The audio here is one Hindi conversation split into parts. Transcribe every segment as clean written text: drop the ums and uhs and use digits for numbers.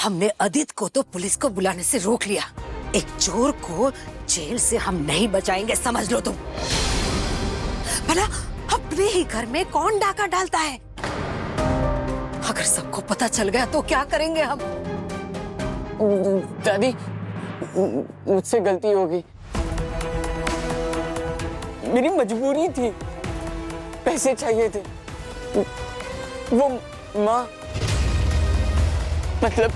हमने अदित को तो पुलिस को बुलाने से रोक लिया, एक चोर को जेल से हम नहीं बचाएंगे, समझ लो तुम। भला अपने ही घर में कौन डाका डालता है? अगर सबको पता चल गया तो क्या करेंगे हम? दादी, मुझसे गलती हो गई, मेरी मजबूरी थी, पैसे चाहिए थे। वो माँ, मतलब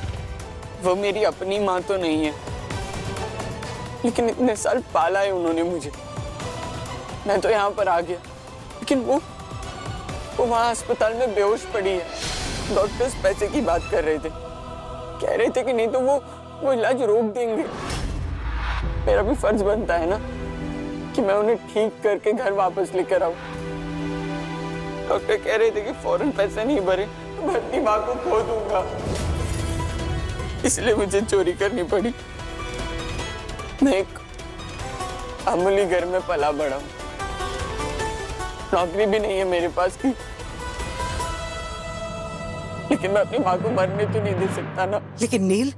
वो मेरी अपनी माँ तो नहीं है, लेकिन इतने साल पाला है उन्होंने मुझे। मैं तो यहाँ पर आ गया, लेकिन वो वहाँ अस्पताल में बेहोश पड़ी है। डॉक्टर्स पैसे की बात कर रहे थे, कह रहे थे कि नहीं तो वो इलाज रोक देंगे। मेरा भी फर्ज बनता है ना कि मैं उन्हें ठीक करके घर वापस लेकर आऊं। डॉक्टर कह रहे थे कि फौरन पैसे नहीं भरे तो मैं अपनी माँ को खो दूंगा, इसलिए मुझे चोरी करनी पड़ी। मैं एक अमूली घर में पला बड़ा हूं, नौकरी भी नहीं है मेरे पास की, लेकिन मैं अपनी माँ को मरने तो नहीं दे सकता ना। लेकिन नील,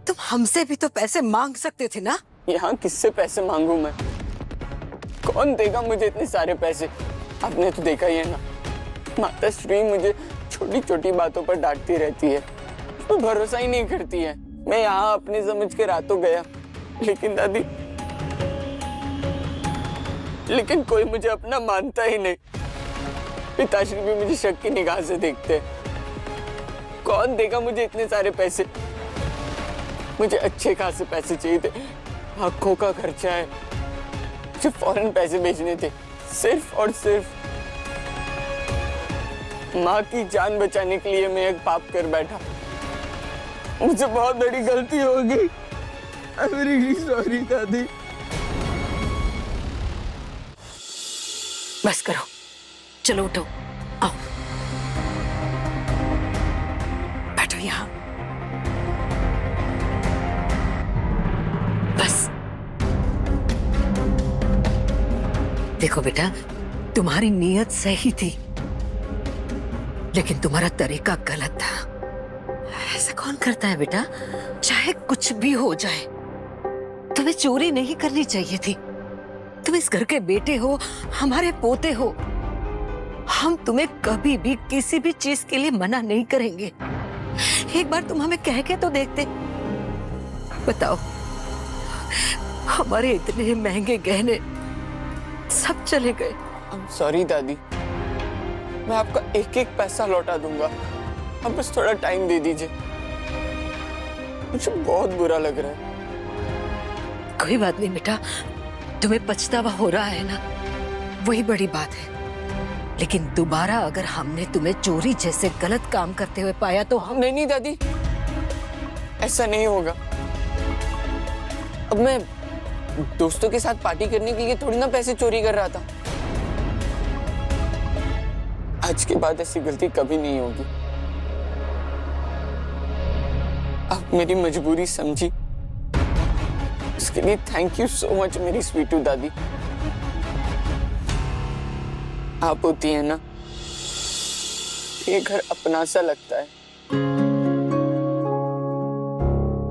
तुम हमसे भी तो पैसे मांग सकते थे ना। यहाँ किससे पैसे मांगू मैं? कौन देगा मुझे इतने सारे पैसे? आपने तो देखा ही है ना, माता श्री मुझे छोटी छोटी बातों पर डांटती रहती है, वो भरोसा ही नहीं करती है। मैं यहाँ अपने समझ के रातों गया, लेकिन दादी, लेकिन कोई मुझे अपना मानता ही नहीं। पिताश्री भी मुझे शक की निगाह से देखते हैं। कौन देगा मुझे इतने सारे पैसे? मुझे अच्छे खासे पैसे चाहिए थे, आंखों का खर्चा है, मुझे फौरन पैसे भेजने थे, सिर्फ और सिर्फ माँ की जान बचाने के लिए मैं एक पाप कर बैठा। मुझे बहुत बड़ी गलती हो गई। आई एम रियली सॉरी दादी। बस करो, चलो उठो, आओ बैठो यहाँ। बस देखो बेटा, तुम्हारी नीयत सही थी, लेकिन तुम्हारा तरीका गलत था। ऐसा कौन करता है बेटा? चाहे कुछ भी हो जाए, तुम्हें चोरी नहीं करनी चाहिए थी। तुम इस घर के बेटे हो, हमारे पोते हो, हम तुम्हें कभी भी किसी भी चीज के लिए मना नहीं करेंगे। एक बार तुम हमें कह के तो देखते। बताओ, हमारे इतने महंगे गहने सब चले गए। सॉरी दादी, मैं आपका एक एक पैसा लौटा दूंगा, आप बस थोड़ा टाइम दे दीजिए। मुझे बहुत बुरा लग रहा है। कोई बात नहीं बेटा, तुम्हें पछतावा हो रहा है ना, वही बड़ी बात है। लेकिन दोबारा अगर हमने तुम्हें चोरी जैसे गलत काम करते हुए पाया तो हम... नहीं दादी, ऐसा नहीं होगा। अब मैं दोस्तों के साथ पार्टी करने के लिए थोड़ी ना पैसे चोरी कर रहा था। आज के बाद ऐसी गलती कभी नहीं होगी। आप मेरी मजबूरी समझी, इसके लिए थैंक यू सो मच मेरी स्वीटू दादी। आप होती है ना, ये घर अपना सा लगता है।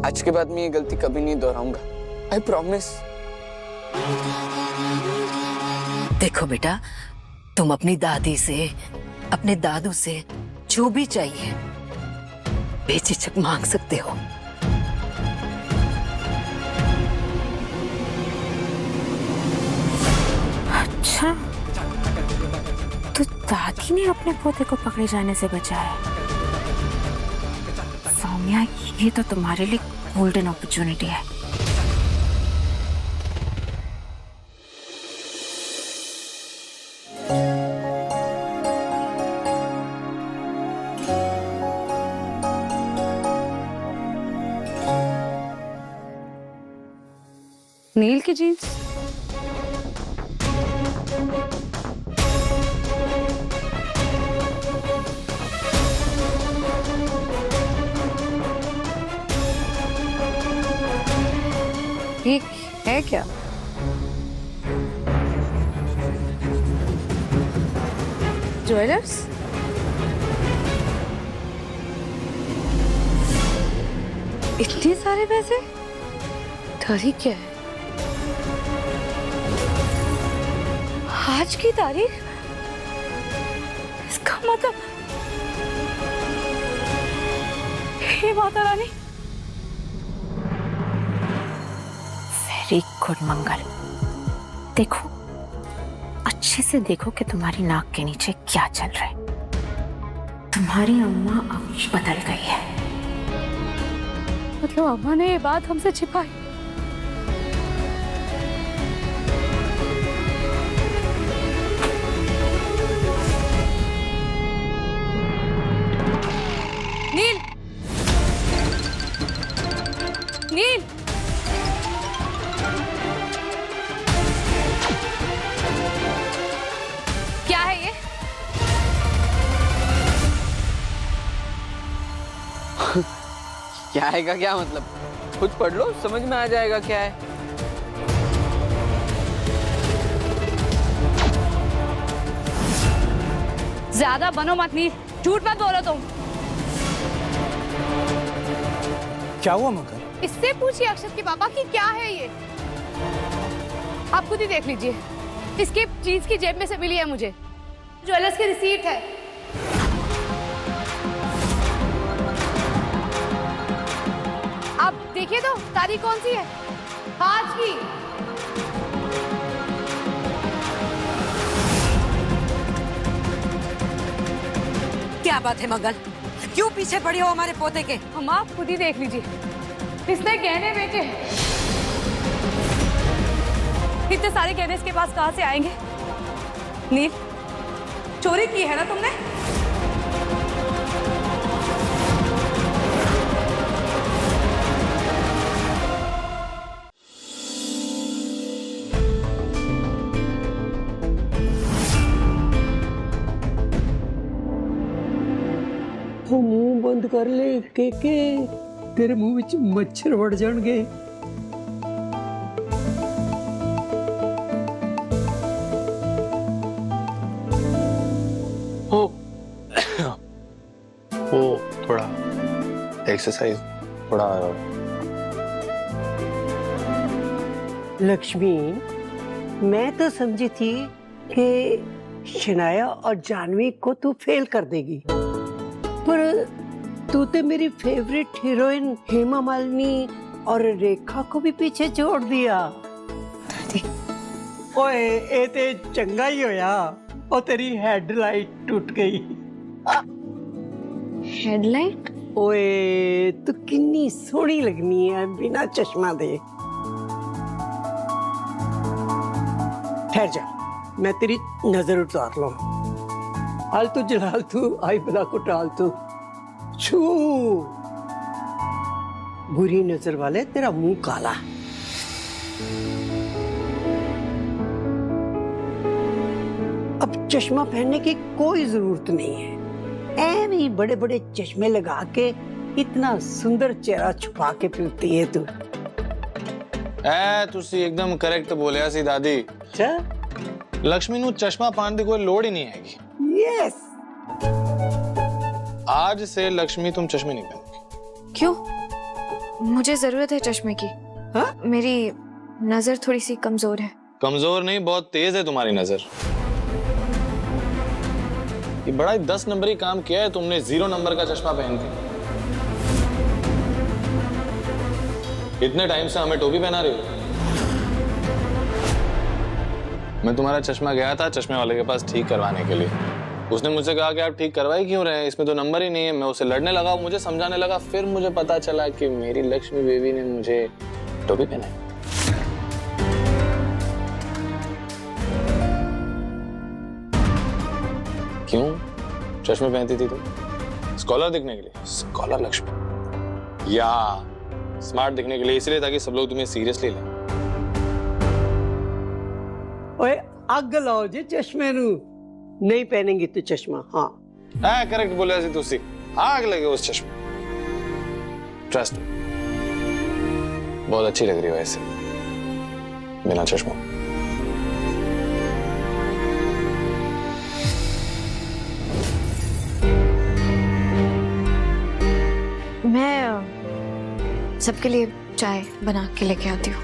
आज के बाद मैं ये गलती कभी नहीं दोहराऊंगा, आई प्रॉमिस। देखो बेटा, तुम अपनी दादी से, अपने दादू से जो भी चाहिए बेझिझक मांग सकते हो। अच्छा, तो दादी ने अपने पोते को पकड़े जाने से बचाया। सौम्या, ये तो तुम्हारे लिए गोल्डन अपॉर्चुनिटी है। नील की जीन्स, ये है क्या? ज्वेलर्स? इतने सारे पैसे? तारीख क्या है? आज की तारीख? इसका मतलब, हे माता रानी, वेरी गुड मंगल। देखो, अच्छे से देखो कि तुम्हारी नाक के नीचे क्या चल रहा है। तुम्हारी अम्मा अब बदल गई है। मतलब अम्मा ने ये बात हमसे छिपाई? नील, नील, क्या है ये? क्या है का क्या मतलब? खुद पढ़ लो, समझ में आ जाएगा क्या है। ज्यादा बनो मत नील, झूठ मत बोलो तुम। क्या हुआ मगर? इससे पूछिए अक्षत के पापा कि क्या है ये। आप खुद ही देख लीजिए, इसके जीन्स की जेब में से मिली है मुझे, ज्वेलर्स की रिसीट है। आप देखिए तो तारीख कौन सी है? आज की। क्या बात है मंगल, क्यों पीछे पड़ी हो हमारे पोते के? हम आप खुद ही देख लीजिए, इसने गहने बेचे। इतने सारे गहने इसके पास कहां से आएंगे? नील, चोरी की है ना तुमने? ਉਹ ਮੂੰਹ ਬੰਦ ਕਰ ਲੈ ਕੇ ਤੇਰੇ ਮੂੰਹ ਵਿੱਚ ਮੱਛਰ ਵੜ ਜਾਣਗੇ। वो थोड़ा एक्सरसाइज थोड़ा। लक्ष्मी, मैं तो समझी थी कि शनाया और जानवी को तू फेल कर देगी, पर तू तो मेरी फेवरेट हीरोइन हेमा मालिनी और रेखा को भी पीछे छोड़ दिया। ओए ये ते चंगा ही होया, और तेरी हेडलाइट टूट गई। हेडलाइट? ओए तू कितनी सोहनी लगनी है बिना चश्मा दे। ठहर जा, मैं तेरी नजर उतार लूं। हाल तू जलाल तू आई बला को टाल तू छू। बुरी नजर वाले तेरा मुंह काला। अब चश्मा पहनने की कोई जरूरत नहीं है। ऐਵੇਂ ही बड़े बड़े चश्मे लगा के इतना सुंदर चेहरा छुपा के फिरती है तू। तुसी एकदम करेक्ट बोलिया सी दादी। अच्छा, लक्ष्मी नू चश्मा पाने की कोई लोड़ ही नहीं हैगी। यस, आज से लक्ष्मी तुम चश्मे नहीं पहनोगी। क्यों? मुझे जरूरत है चश्मे की। हाँ? मेरी नजर थोड़ी सी कमजोर है। कमजोर नहीं, बहुत तेज है तुम्हारी नजर। ये बड़ा ही 10 नंबरी काम किया है तुमने 0 नंबर का चश्मा पहन के। इतने टाइम से हमें टोपी पहना रही हो। मैं तुम्हारा चश्मा गया था चश्मे वाले के पास ठीक करवाने के लिए। उसने मुझसे कहा कि आप ठीक करवाई क्यों रहे हैं, इसमें तो नंबर ही नहीं है। मैं उससे लड़ने लगा, मुझे समझाने लगा, फिर मुझे पता चला कि मेरी लक्ष्मी बेबी ने मुझे टोपी पहनाई। क्यों चश्मे पहनती थी तुम? स्कॉलर दिखने के लिए? स्कॉलर लक्ष्मी, या स्मार्ट दिखने के लिए? इसलिए ताकि सब लोग तुम्हें सीरियसली लें। ओए आग लाओ जी चश्मे नू। नहीं पहनेंगी तो चश्मा। हाँ करेक्ट बोले सी तुसी, आग लगे उस चश्मे। ट्रस्ट मी, बहुत अच्छी लग रही हो ऐसे बिना चश्मा। सबके लिए चाय बना के लेके आती हूँ।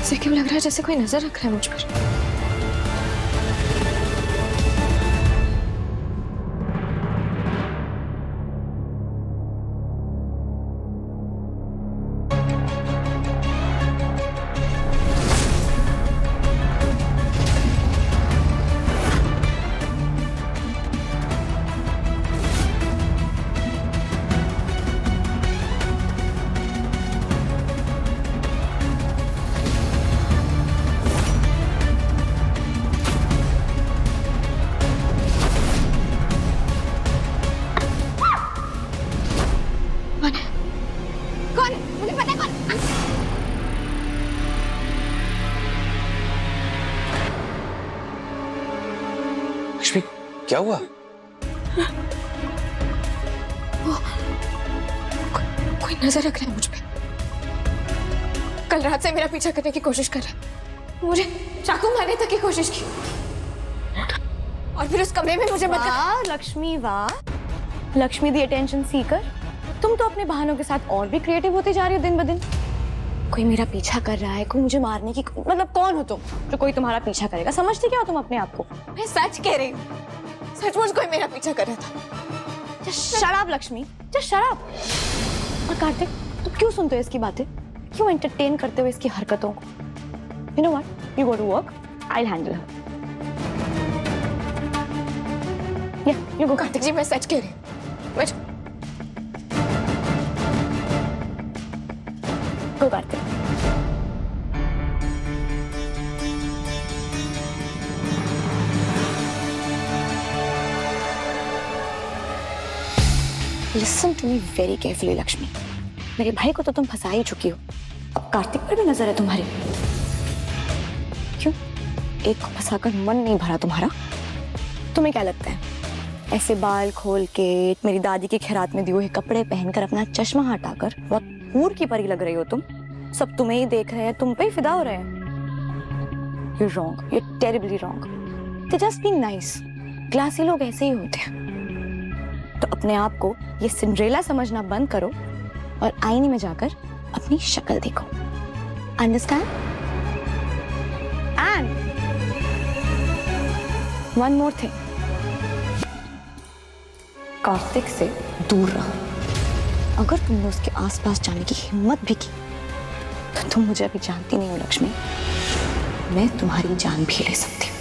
इसे क्यों लग रहा है जैसे कोई नजर रख रहा है मुझ पर? कौन? मुझे पता है कौन। लक्ष्मी क्या हुआ? कोई नजर रख रहा है मुझ पे। कल रात से मेरा पीछा करने की कोशिश कर रहा है, मुझे चाकू मारने तक की कोशिश की, और फिर उस कमरे में मुझे वाह लक्ष्मी, वाह लक्ष्मी दी अटेंशन सीकर। तुम तो अपने बहानों के साथ और भी क्रिएटिव होती जा रही हो दिन ब दिन। कोई मेरा पीछा कर रहा है, कोई मुझे मारने की, मतलब कौन हो तुम जो कोई तुम्हारा पीछा करेगा? समझती क्या हो तुम अपने आप को? मैं सच कह रही हूँ, सचमुच कोई मेरा पीछा कर रहा था। शराब लक्ष्मी, जस्ट शराब। और कार्तिक, तुम क्यों सुनते हो इसकी बातें? क्यों एंटरटेन करते हो इसकी हरकतों को? You know what? You go to work. I'll handle her. Yeah, you go. Kartik जी मैं सच कह रही हूँ। मैं Go Kartik. Listen to me very carefully, Lakshmi. मेरे भाई को तो तुम फंसा ही चुकी हो, अब कार्तिक पर भी नजर है तुम्हारी। क्यों? एक को फंसाकर मन नहीं भरा तुम्हारा? तुम्हें क्या लगता है, ऐसे बाल खोल के मेरी दादी के खैरात में दिए हुए कपड़े पहनकर अपना चश्मा हटाकर बहुत हूर की परी लग रही हो तुम? सब तुम्हें ही देख रहे हैं, तुम पे ही फिदा हो रहे हैं। You're wrong. You're terribly wrong. They're just being nice. Classy लोग ऐसे ही होते हैं। तो अपने आप को ये सिंड्रेला समझना बंद करो और आईने में जाकर अपनी शक्ल देखो। Understand? And one more thing. Kartik से दूर रहो। अगर तुमने उसके आसपास जाने की हिम्मत भी की तो तुम मुझे अभी जानती नहीं हो लक्ष्मी, मैं तुम्हारी जान भी ले सकती हूँ।